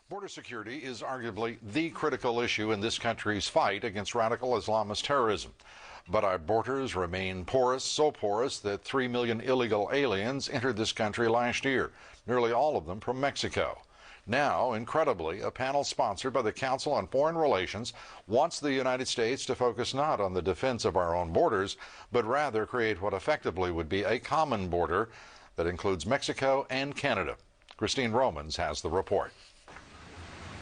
Border security is arguably the critical issue in this country's fight against radical Islamist terrorism. But our borders remain porous, so porous that 3 million illegal aliens entered this country last year, nearly all of them from Mexico. Now, incredibly, a panel sponsored by the Council on Foreign Relations wants the United States to focus not on the defense of our own borders, but rather create what effectively would be a common border that includes Mexico and Canada. Christine Romans has the report.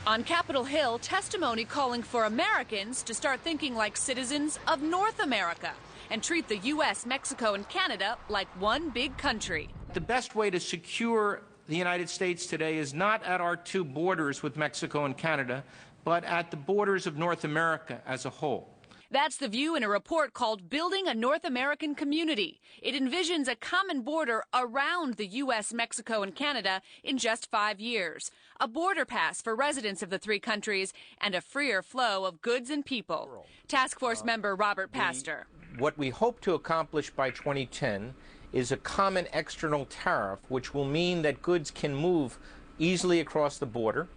On Capitol Hill, testimony calling for Americans to start thinking like citizens of North America and treat the U.S., Mexico, and Canada like one big country. The best way to secure the United States today is not at our two borders with Mexico and Canada, but at the borders of North America as a whole. That's the view in a report called Building a North American Community. It envisions a common border around the U.S., Mexico, and Canada in just 5 years, a border pass for residents of the three countries, and a freer flow of goods and people. Task Force member Robert Pastor. What we hope to accomplish by 2010 is a common external tariff, which will mean that goods can move easily across the border.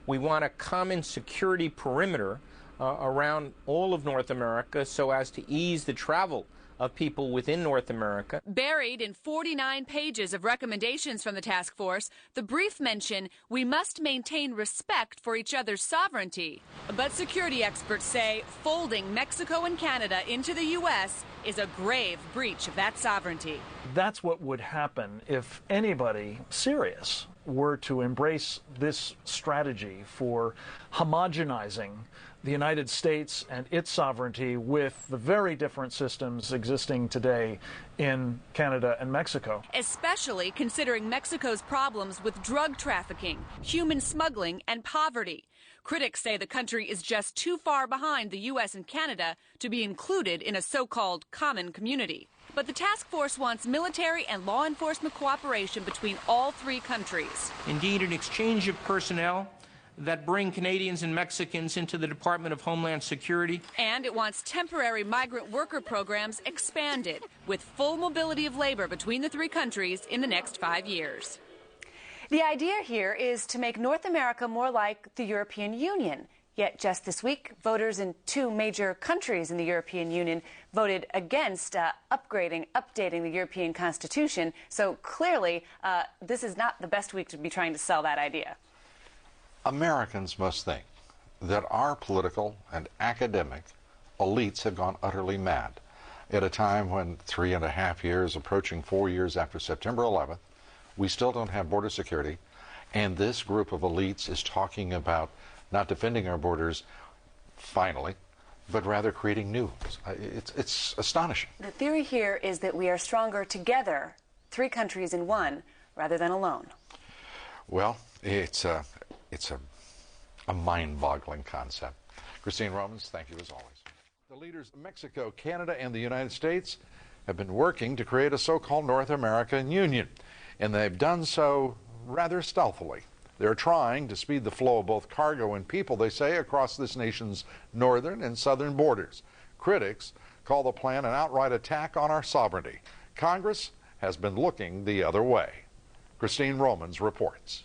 We want a common security perimeter around all of North America so as to ease the travel of people within North America. Buried in 49 pages of recommendations from the task force, the brief mention we must maintain respect for each other's sovereignty. But security experts say folding Mexico and Canada into the U.S. is a grave breach of that sovereignty. That's what would happen if anybody serious were to embrace this strategy for homogenizing the United States and its sovereignty with the very different systems existing today in Canada and Mexico. Especially considering Mexico's problems with drug trafficking, human smuggling, and poverty. Critics say the country is just too far behind the U.S. and Canada to be included in a so-called common community. But the task force wants military and law enforcement cooperation between all three countries. Indeed, an exchange of personnel that bring Canadians and Mexicans into the Department of Homeland Security. And it wants temporary migrant worker programs expanded with full mobility of labor between the three countries in the next 5 years. The idea here is to make North America more like the European Union. Yet just this week, voters in two major countries in the European Union voted against updating the European Constitution. So clearly, this is not the best week to be trying to sell that idea. Americans must think that our political and academic elites have gone utterly mad at a time when 3.5 years, approaching 4 years after September 11th, we still don't have border security, and this group of elites is talking about not defending our borders finally, but rather creating new ones. It's astonishing. The theory here is that we are stronger together, three countries in one, rather than alone. Well, it's a mind-boggling concept. Christine Romans, thank you as always. The leaders of Mexico, Canada, and the United States have been working to create a so-called North American Union, and they've done so rather stealthily. They're trying to speed the flow of both cargo and people, they say, across this nation's northern and southern borders. Critics call the plan an outright attack on our sovereignty. Congress has been looking the other way. Christine Romans reports.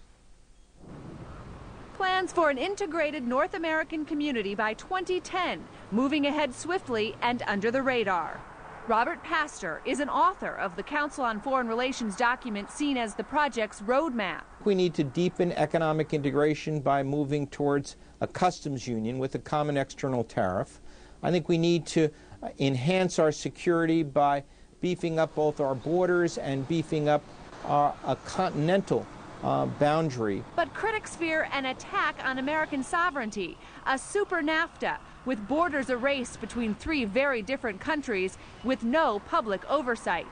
Plans for an integrated North American community by 2010, moving ahead swiftly and under the radar. Robert Pastor is an author of the Council on Foreign Relations document seen as the project's roadmap. We need to deepen economic integration by moving towards a customs union with a common external tariff. I think we need to enhance our security by beefing up both our borders and beefing up a continental boundary. But critics fear an attack on American sovereignty, a super NAFTA, with borders erased between three very different countries with no public oversight.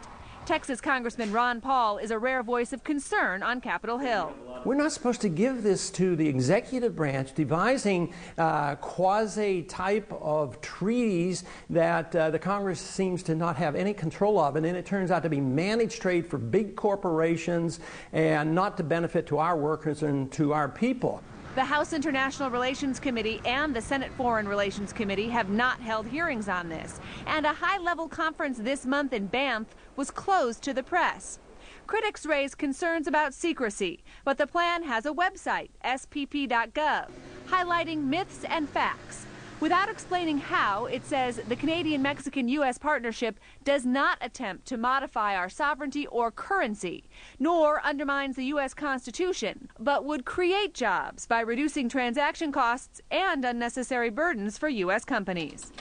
Texas Congressman Ron Paul is a rare voice of concern on Capitol Hill. We're not supposed to give this to the executive branch, devising quasi-type of treaties that the Congress seems to not have any control of, and then it turns out to be managed trade for big corporations and not to benefit to our workers and to our people. The House International Relations Committee and the Senate Foreign Relations Committee have not held hearings on this, and a high-level conference this month in Banff was closed to the press. Critics raise concerns about secrecy, but the plan has a website, spp.gov, highlighting myths and facts. Without explaining how, it says the Canadian-Mexican-U.S. partnership does not attempt to modify our sovereignty or currency, nor undermines the U.S. Constitution, but would create jobs by reducing transaction costs and unnecessary burdens for U.S. companies.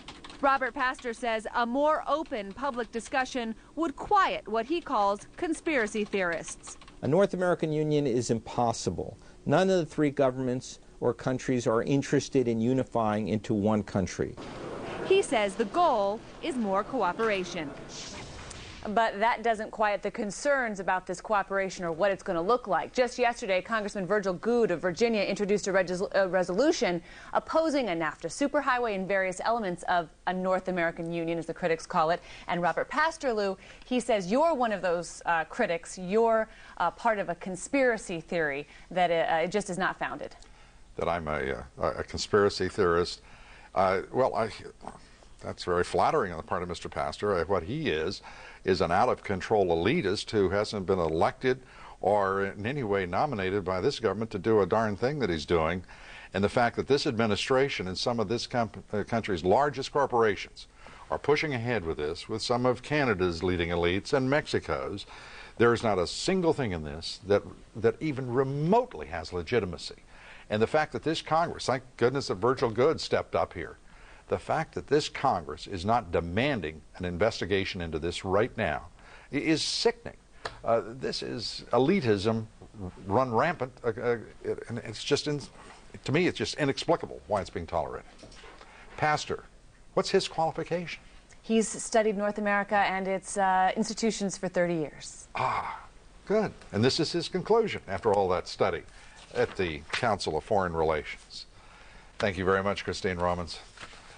Robert Pastor says a more open public discussion would quiet what he calls conspiracy theorists. A North American Union is impossible. None of the three governments or countries are interested in unifying into one country. He says the goal is more cooperation. But that doesn't quiet the concerns about this cooperation or what it's going to look like. Just yesterday, Congressman Virgil Goode of Virginia introduced a resolution opposing a NAFTA superhighway and various elements of a North American Union, as the critics call it. And Robert Pastor, he says you're one of those critics. You're part of a conspiracy theory that it just is not founded. That I'm a conspiracy theorist? That's very flattering on the part of Mr. Pastor. What he is an out-of-control elitist who hasn't been elected or in any way nominated by this government to do a darn thing that he's doing. And the fact that this administration and some of this country's largest corporations are pushing ahead with this, with some of Canada's leading elites and Mexico's, there is not a single thing in this that even remotely has legitimacy. And the fact that this Congress, thank goodness that Virgil Goode stepped up here, the fact that this Congress is not demanding an investigation into this right now is sickening. This is elitism run rampant, and it's just, to me, it's just inexplicable why it's being tolerated. Pastor, what's his qualification? He's studied North America and its institutions for 30 years. Ah, good. And this is his conclusion after all that study at the Council of Foreign Relations. Thank you very much, Christine Romans.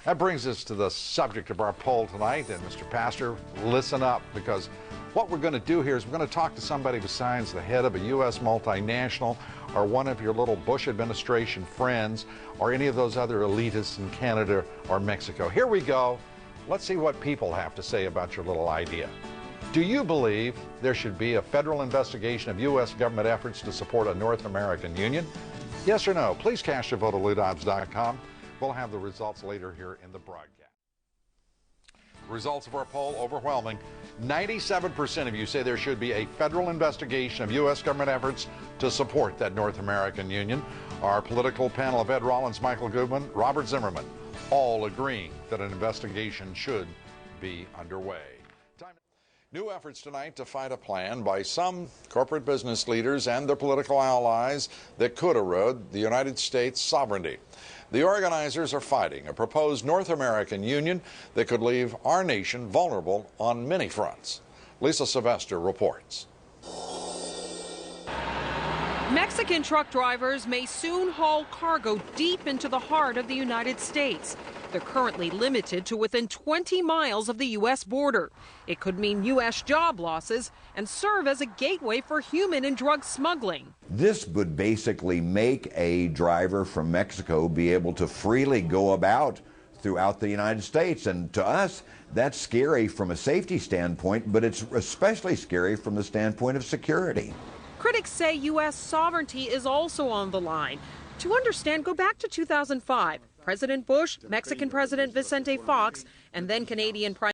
That brings us to the subject of our poll tonight. And Mr. Pastor, listen up, because what we're going to do here is we're going to talk to somebody besides the head of a U.S. multinational or one of your little Bush administration friends or any of those other elitists in Canada or Mexico. Here we go. Let's see what people have to say about your little idea. Do you believe there should be a federal investigation of U.S. government efforts to support a North American Union? Yes or no? Please cast your vote at LouDobbs.com. We'll have the results later here in the broadcast. Results of our poll overwhelming. 97% of you say there should be a federal investigation of U.S. government efforts to support that North American Union. Our political panel of Ed Rollins, Michael Goodman, Robert Zimmerman, all agreeing that an investigation should be underway. New efforts tonight to fight a plan by some corporate business leaders and their political allies that could erode the United States' sovereignty. The organizers are fighting a proposed North American Union that could leave our nation vulnerable on many fronts. Lisa Sylvester reports. Mexican truck drivers may soon haul cargo deep into the heart of the United States. They're currently limited to within 20 miles of the U.S. border. It could mean U.S. job losses and serve as a gateway for human and drug smuggling. This would basically make a driver from Mexico be able to freely go about throughout the United States. And to us, that's scary from a safety standpoint, but it's especially scary from the standpoint of security. Critics say U.S. sovereignty is also on the line. To understand, go back to 2005. President Bush, Mexican President Vicente Fox, and then Canadian Prime